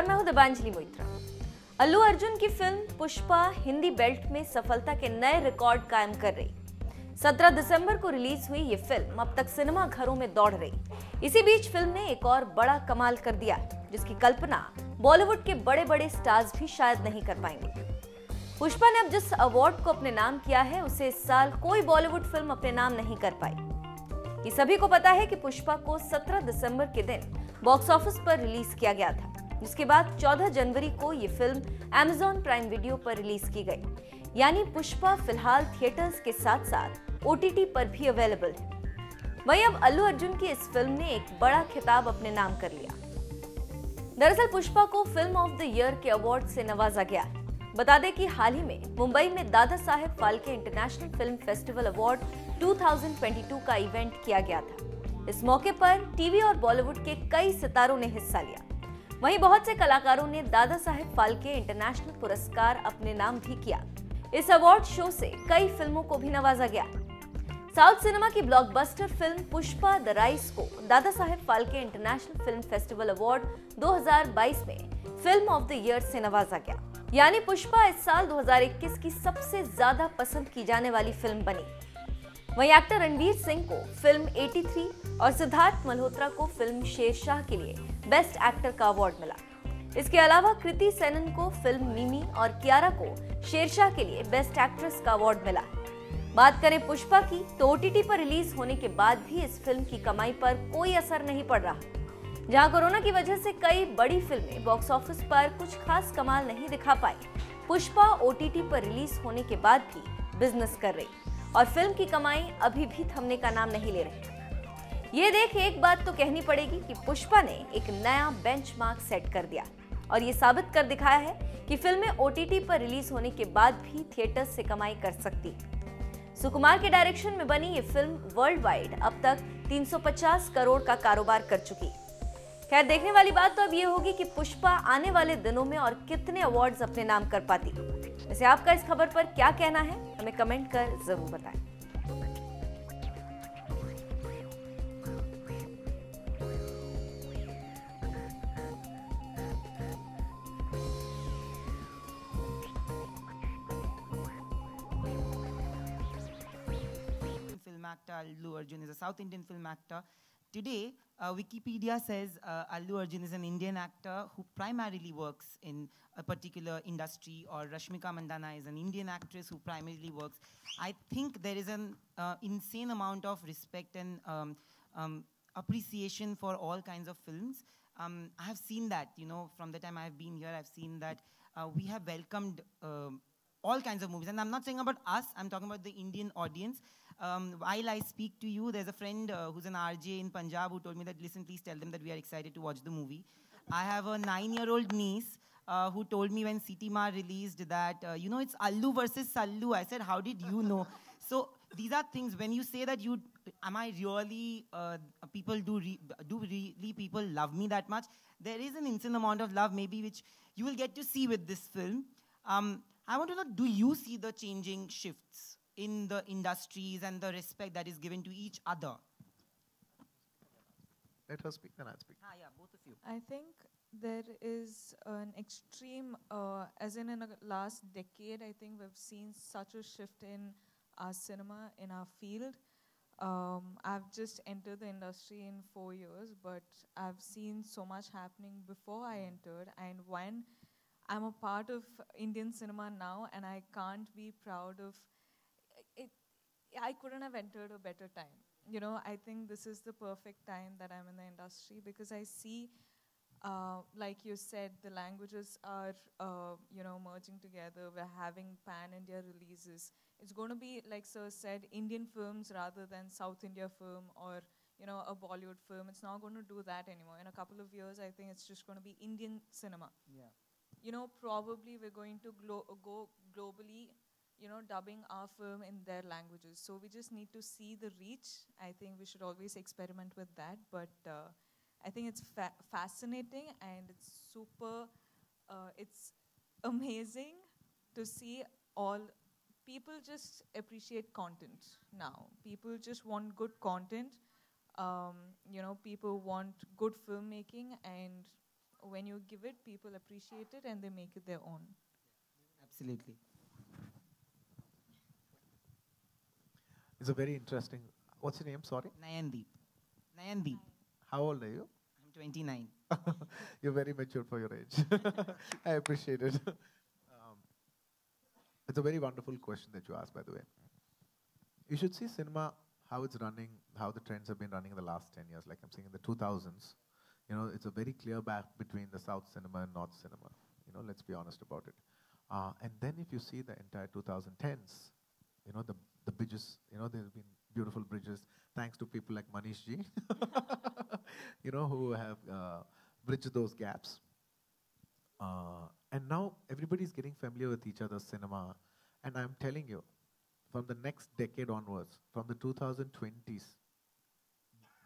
नमस्कार, मैं हूं दिव्यांजलि मोइत्रा। अल्लू अर्जुन की फिल्म पुष्पा हिंदी बेल्ट में सफलता के नए रिकॉर्ड कायम कर रही। 17 दिसंबर को रिलीज हुई ये फिल्म अब तक सिनेमा घरों में दौड़ रही। इसी बीच फिल्म ने एक और बड़ा कमाल कर दिया, जिसकी कल्पना बॉलीवुड के बड़े बड़े स्टार्स भी शायद नहीं कर पाएंगे। पुष्पा ने अब जिस अवार्ड को अपने नाम किया है, उसे इस साल कोई बॉलीवुड फिल्म अपने नाम नहीं कर पाई। ये सभी को पता है कि पुष्पा को 17 दिसंबर के दिन बॉक्स ऑफिस पर रिलीज किया गया था, जिसके बाद 14 जनवरी को ये फिल्म Amazon प्राइम वीडियो पर रिलीज की गई। यानी पुष्पा फिलहाल थिएटर्स के साथ साथ OTT पर भी अवेलेबल है। वहीं अब अल्लू अर्जुन की इस फिल्म ने एक बड़ा खिताब अपने नाम कर लिया। दरअसल पुष्पा को फिल्म ऑफ द ईयर के अवार्ड से नवाजा गया है। बता दें कि हाल ही में मुंबई में Dada Saheb Phalke international film festival award 2022 का इवेंट किया गया था। इस मौके पर टीवी और बॉलीवुड के कई सितारों ने हिस्सा लिया। वहीं बहुत से कलाकारों ने दादा साहेब फाल्के इंटरनेशनल पुरस्कार अपने नाम भी किया। इस अवार्ड शो से कई फिल्मों को भी नवाजा गया। साउथ सिनेमा की blockbuster film Pushpa the rise को Dada Saheb Phalke international film festival award 2022 में फिल्म ऑफ द ईयर से नवाजा गया। यानी पुष्पा इस साल 2021 की सबसे ज्यादा पसंद की जाने वाली फिल्म बनी। वहीं एक्टर रणवीर सिंह को फिल्म 83 और सिद्धार्थ मल्होत्रा को फिल्म शेरशाह के लिए बेस्ट एक्टर का अवार्ड मिला। इसके अलावा कृति सेनन को फिल्म मिमी और कियारा को शेरशाह के लिए बेस्ट एक्ट्रेस का अवार्ड मिला। बात करें पुष्पा की, तो OTT पर रिलीज होने के बाद भी इस फिल्म की कमाई पर कोई असर नहीं पड़ रहा। जहां कोरोना की वजह से कई बड़ी फिल्में बॉक्स ऑफिस पर कुछ खास कमाल नहीं दिखा पाई, पुष्पा OTT पर रिलीज होने के बाद भी बिजनेस कर रही और फिल्म की कमाई अभी भी थमने का नाम नहीं ले रही। ये देख एक बात तो कहनी पड़ेगी कि पुष्पा ने एक नया बेंचमार्क सेट कर दिया और ये साबित कर दिखाया है कि फिल्में OTT पर रिलीज होने के बाद भी थिएटर्स से कमाई कर सकती। सुकुमार के डायरेक्शन में बनी ये फिल्म वर्ल्ड वाइड अब तक 350 करोड़ का कारोबार कर चुकी। खैर, देखने वाली बात तो अब ये होगी कि पुष्पा आने वाले दिनों में और कितने अवार्ड्स अपने नाम कर पाती। वैसे आपका इस खबर पर क्या कहना है, हमें कमेंट कर जरूर बताएं। Film actor Allu Arjun is a South Indian film actor. Today, Wikipedia says Allu Arjun is an Indian actor who primarily works in a particular industry, or Rashmika Mandanna is an Indian actress who primarily works. I think there is an insane amount of respect and appreciation for all kinds of films. I have seen that, from the time I have been here, I've seen that we have welcomed all kinds of movies. And I'm not saying about us, I'm talking about the Indian audience. While I speak to you, there's a friend who's an RJ in Punjab who told me that, listen, please tell them that we are excited to watch the movie. I have a 9-year-old niece who told me when Siti Ma released that, it's Allu versus Sallu. I said, how did you know? So these are things, when you say that am I really, do really people love me that much? There is an insane amount of love maybe which you will get to see with this film. I want to know, do you see the changing shifts in the industries and the respect that is given to each other? Let her speak, then I'll speak. Yeah, both of you. I think there is an extreme, as in the last decade, I think we've seen such a shift in our cinema, in our field. I've just entered the industry in 4 years, but I've seen so much happening before I entered, and when I'm a part of Indian cinema now, and I can't be proud of it. I couldn't have entered a better time. I think this is the perfect time that I'm in the industry, because I see, like you said, the languages are, merging together. We're having pan-India releases. It's going to be, like Sir said, Indian films rather than South India film or, a Bollywood film. It's not going to do that anymore. In a couple of years, I think it's just going to be Indian cinema. Yeah. Probably we're going to go globally, dubbing our film in their languages. So we just need to see the reach. I think we should always experiment with that. But I think it's fascinating, and it's super, it's amazing to see all people just appreciate content now. People just want good content. People want good filmmaking, and when you give it, people appreciate it and they make it their own. Absolutely. It's a very interesting. What's your name? Sorry. Nayandeep. Nayandeep. How old are you? I'm 29. You're very mature for your age. I appreciate it. It's a very wonderful question that you asked, by the way. You should see cinema, how it's running, how the trends have been running in the last 10 years. Like I'm saying, in the 2000s, you know, it's a very clear gap between the South cinema and North cinema. You know, let's be honest about it. And then if you see the entire 2010s, you know, the bridges, you know, there's been beautiful bridges, thanks to people like Manish ji, you know, who have bridged those gaps. And now everybody's getting familiar with each other's cinema. And I'm telling you, from the next decade onwards, from the 2020s,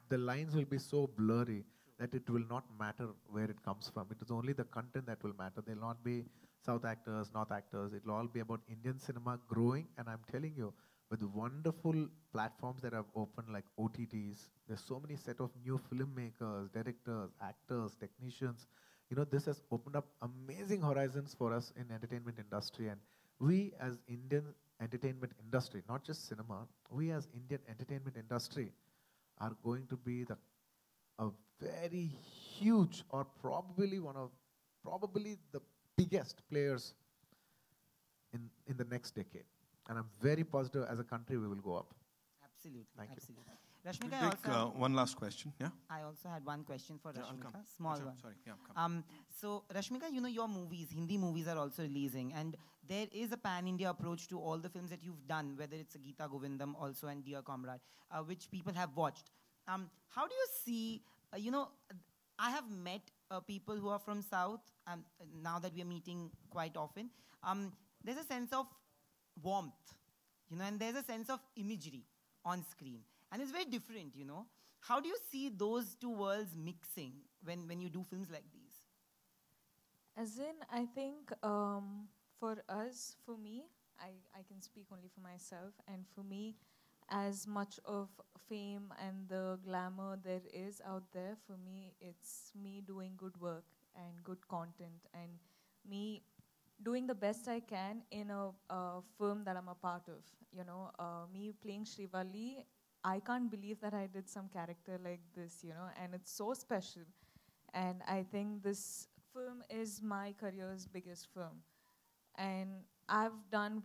the lines will be so blurry that it will not matter where it comes from. It is only the content that will matter. There will not be South actors, North actors. It will all be about Indian cinema growing. And I'm telling you, with wonderful platforms that have opened like OTTs, there's so many set of new filmmakers, directors, actors, technicians. You know, this has opened up amazing horizons for us in entertainment industry. And we as Indian entertainment industry, not just cinema, we as Indian entertainment industry are going to be a very huge, or probably the biggest players in the next decade. And I'm very positive as a country we will go up. Absolutely. Thank you. Absolutely. Rashmika, One last question, yeah? I also had one question for Yeah, I'll Rashmika, come. small Sure, one. sorry, yeah, come. So Rashmika, you know, your movies, Hindi movies are also releasing, and there is a pan-India approach to all the films that you've done, whether it's a Geeta Govindam also and Dear Comrade, which people have watched. How do you see, you know, I have met people who are from South, now that we are meeting quite often. There's a sense of warmth, you know, and there's a sense of imagery on screen. And it's very different, you know. How do you see those two worlds mixing when you do films like these? As in, I think for us, for me, I can speak only for myself, and for me, as much of fame and the glamour there is out there, for me, it's me doing good work and good content, and me doing the best I can in a film that I'm a part of. You know, me playing Srivalli, I can't believe that I did some character like this, you know, and it's so special. And I think this film is my career's biggest film. And I've done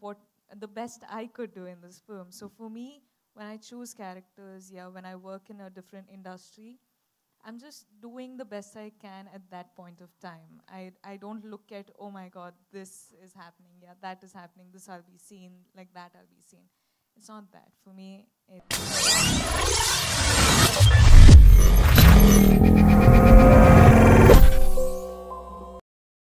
the best I could do in this film. So for me, when I choose characters, when I work in a different industry, I'm just doing the best I can at that point of time. I don't look at, oh my God, this is happening, that is happening, this I'll be seen, like that I'll be seen. It's not that. For me, it's